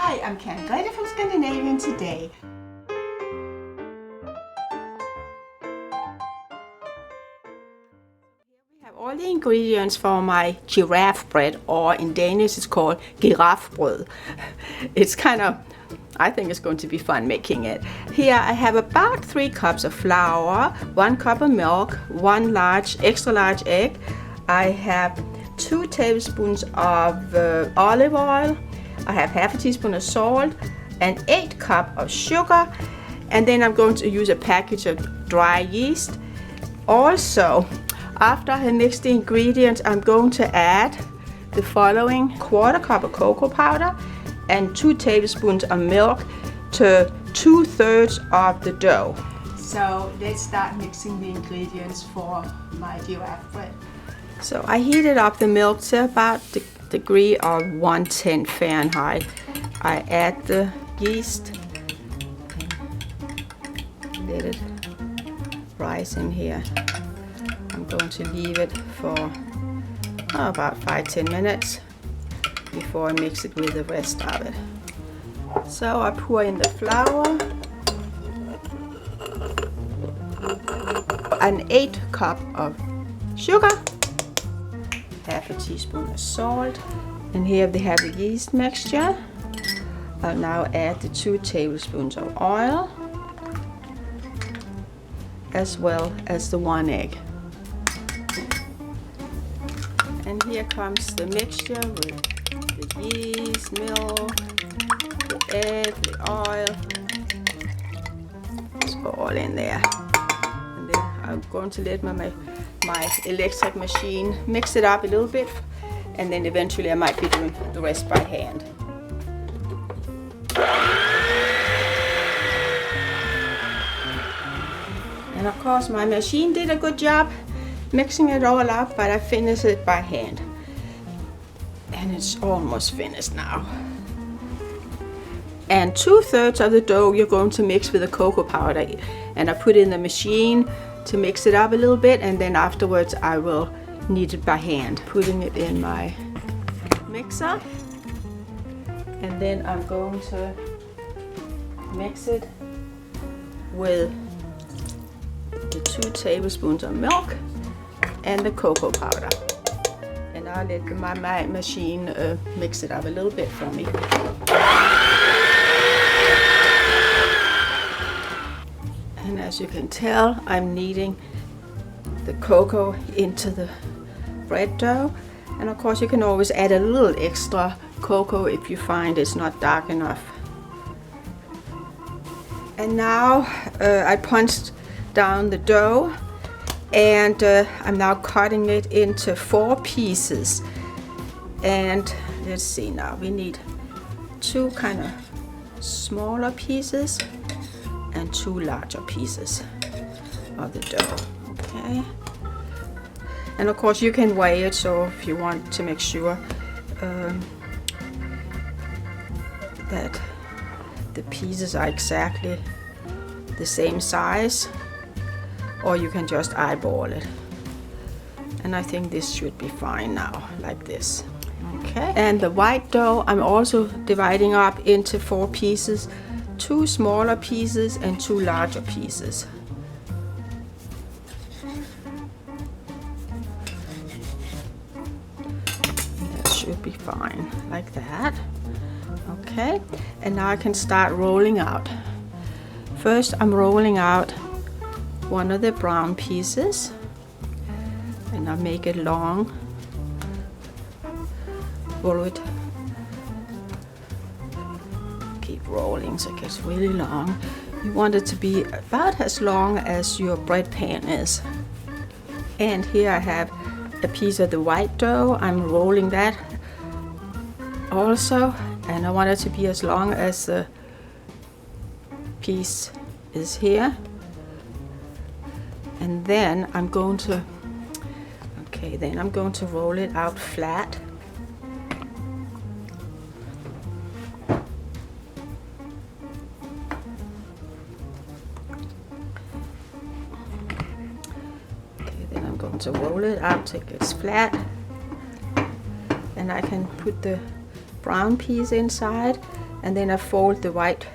Hi, I'm Hveder from Scandinavian today. We have all the ingredients for my giraffe bread, or in Danish it's called Giraffe Bread. It's I think it's going to be fun making it. Here I have about 3 cups of flour, 1 cup of milk, 1 extra large egg. I have 2 tablespoons of olive oil. I have half a teaspoon of salt and 8 cups of sugar. And then I'm going to use a package of dry yeast. Also, after I mix the ingredients, I'm going to add the following: 1/4 cup of cocoa powder and 2 tablespoons of milk to 2/3 of the dough. So let's start mixing the ingredients for my giraffe bread. So I heated up the milk to about the degree of 110 Fahrenheit. I add the yeast and let it rise in here. I'm going to leave it for about 5-10 minutes before I mix it with the rest of it. So I pour in the flour, an 8 cup of sugar, half a teaspoon of salt, and here we have the yeast mixture. I'll now add the 2 tablespoons of oil, as well as the 1 egg. And here comes the mixture with the yeast, milk, the egg, the oil. It's all in there. And then I'm going to let my electric machine mix it up a little bit, and then eventually I might be doing the rest by hand. And of course my machine did a good job mixing it all up, but I finished it by hand. And it's almost finished now. And 2/3 of the dough you're going to mix with the cocoa powder. And I put it in the machine to mix it up a little bit, and then afterwards I will knead it by hand. Putting it in my mixer. And then I'm going to mix it with the 2 tablespoons of milk and the cocoa powder. And I'll let my machine mix it up a little bit for me. And as you can tell, I'm kneading the cocoa into the bread dough. And of course you can always add a little extra cocoa if you find it's not dark enough. And now I punched down the dough, and I'm now cutting it into 4 pieces. And let's see, now we need 2 kind of smaller pieces and 2 larger pieces of the dough. Okay. And of course you can weigh it, so if you want to make sure that the pieces are exactly the same size, or you can just eyeball it. And I think this should be fine now, like this. Okay. And the white dough I'm also dividing up into 4 pieces, 2 smaller pieces and 2 larger pieces. That should be fine, like that. Okay, and now I can start rolling out. First I'm rolling out one of the brown pieces, and I'll make it long. Roll it. Keep rolling so it gets really long. You want it to be about as long as your bread pan is. And here I have a piece of the white dough. I'm rolling that also, and I want it to be as long as the piece is here. And then I'm going to roll it out flat. Okay, then I'm going to roll it out till it gets flat. And I can put the brown piece inside, and then I fold the white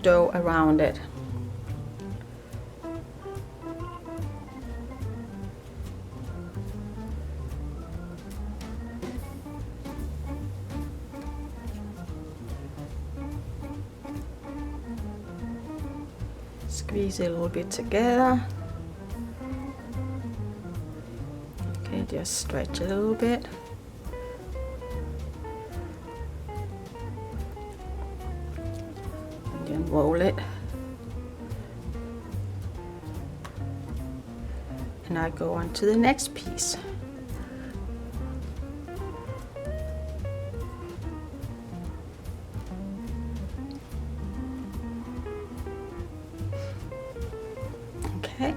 dough around it. Squeeze it a little bit together. Okay, just stretch a little bit. And then roll it. And I go on to the next piece. Okay.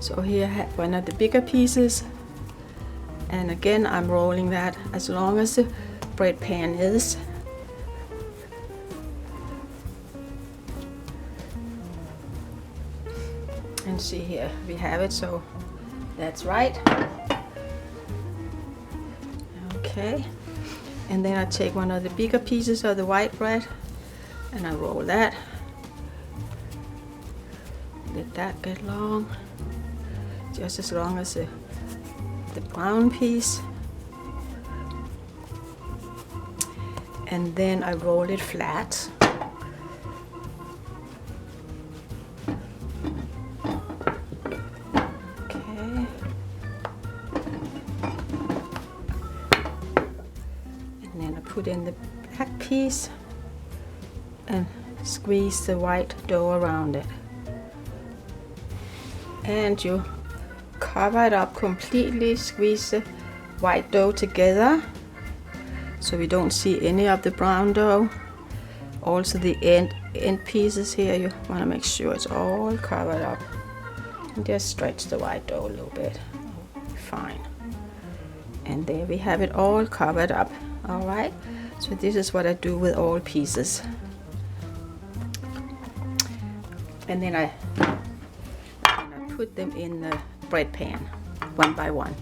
So here I have one of the bigger pieces, and again I'm rolling that as long as the bread pan is. And see here, we have it, so that's right. Okay, and then I take one of the bigger pieces of the white bread and I roll that. Let that get long, just as long as the brown piece. And then I roll it flat. Okay. And then I put in the black piece and squeeze the white dough around it. And you cover it up completely, squeeze the white dough together so we don't see any of the brown dough. Also the end pieces here, you want to make sure it's all covered up. And just stretch the white dough a little bit. Fine. And there we have it all covered up. Alright, so this is what I do with all pieces. And then I put them in the bread pan one by one.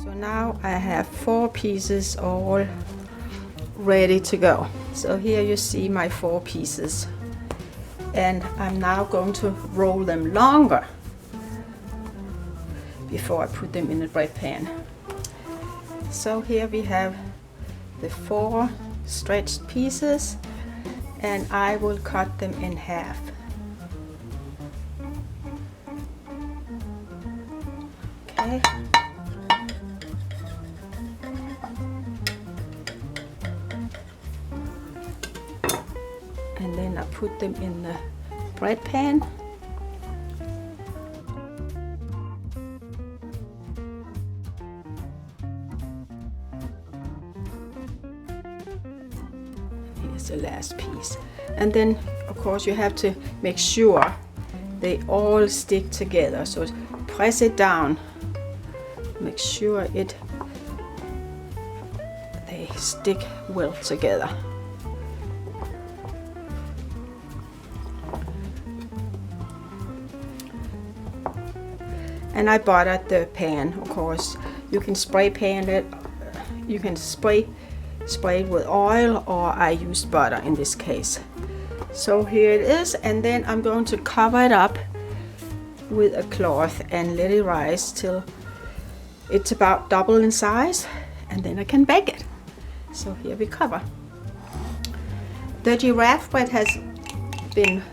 So now I have 4 pieces all ready to go. So here you see my 4 pieces. And I'm now going to roll them longer before I put them in the bread pan. So here we have the 4 stretched pieces, and I will cut them in half. Okay. And then I put them in the bread pan. Here's the last piece. And then, of course, you have to make sure they all stick together. So press it down. Make sure they stick well together. And I buttered the pan, of course. You can spray pan it. You can spray it with oil, or I used butter in this case. So here it is, and then I'm going to cover it up with a cloth and let it rise till it's about double in size, and then I can bake it. So here we cover. The giraffe bread has been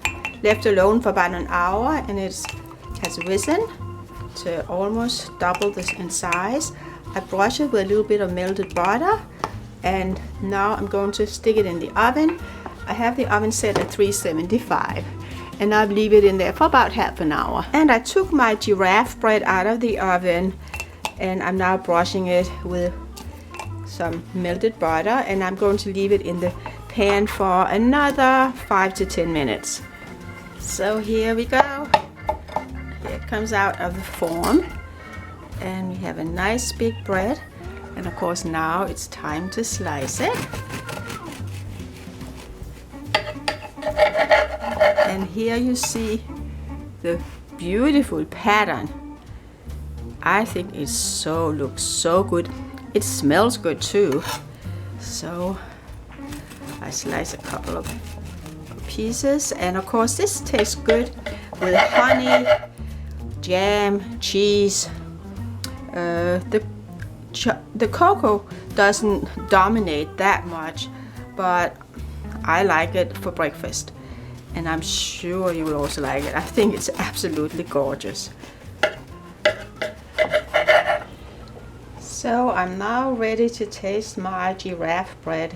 left alone for about an hour, and it has risen to almost double this in size. I brush it with a little bit of melted butter, and now I'm going to stick it in the oven. I have the oven set at 375, and I'll leave it in there for about half an hour. And I took my giraffe bread out of the oven, and I'm now brushing it with some melted butter, and I'm going to leave it in the pan for another 5 to 10 minutes. So here we go. Here it comes out of the form, and we have a nice big bread. And of course now it's time to slice it. And here you see the beautiful pattern. I think it looks so good. It smells good too. So I slice a couple of pieces, and of course this tastes good with honey, jam, cheese. The cocoa doesn't dominate that much, but I like it for breakfast, and I'm sure you will also like it. I think it's absolutely gorgeous. So I'm now ready to taste my giraffe bread,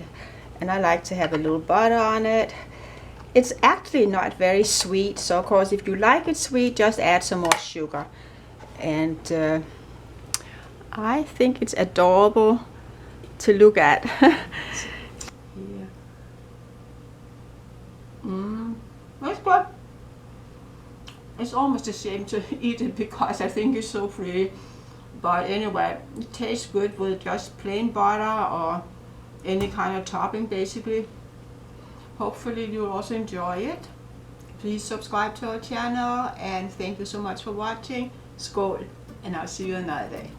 and I like to have a little butter on it. It's actually not very sweet, so of course if you like it sweet, just add some more sugar. And I think it's adorable to look at. It's good. It's almost a shame to eat it because I think it's so pretty. But anyway, it tastes good with just plain butter or any kind of topping basically. Hopefully you'll also enjoy it. Please subscribe to our channel, and thank you so much for watching. Skål, and I'll see you another day.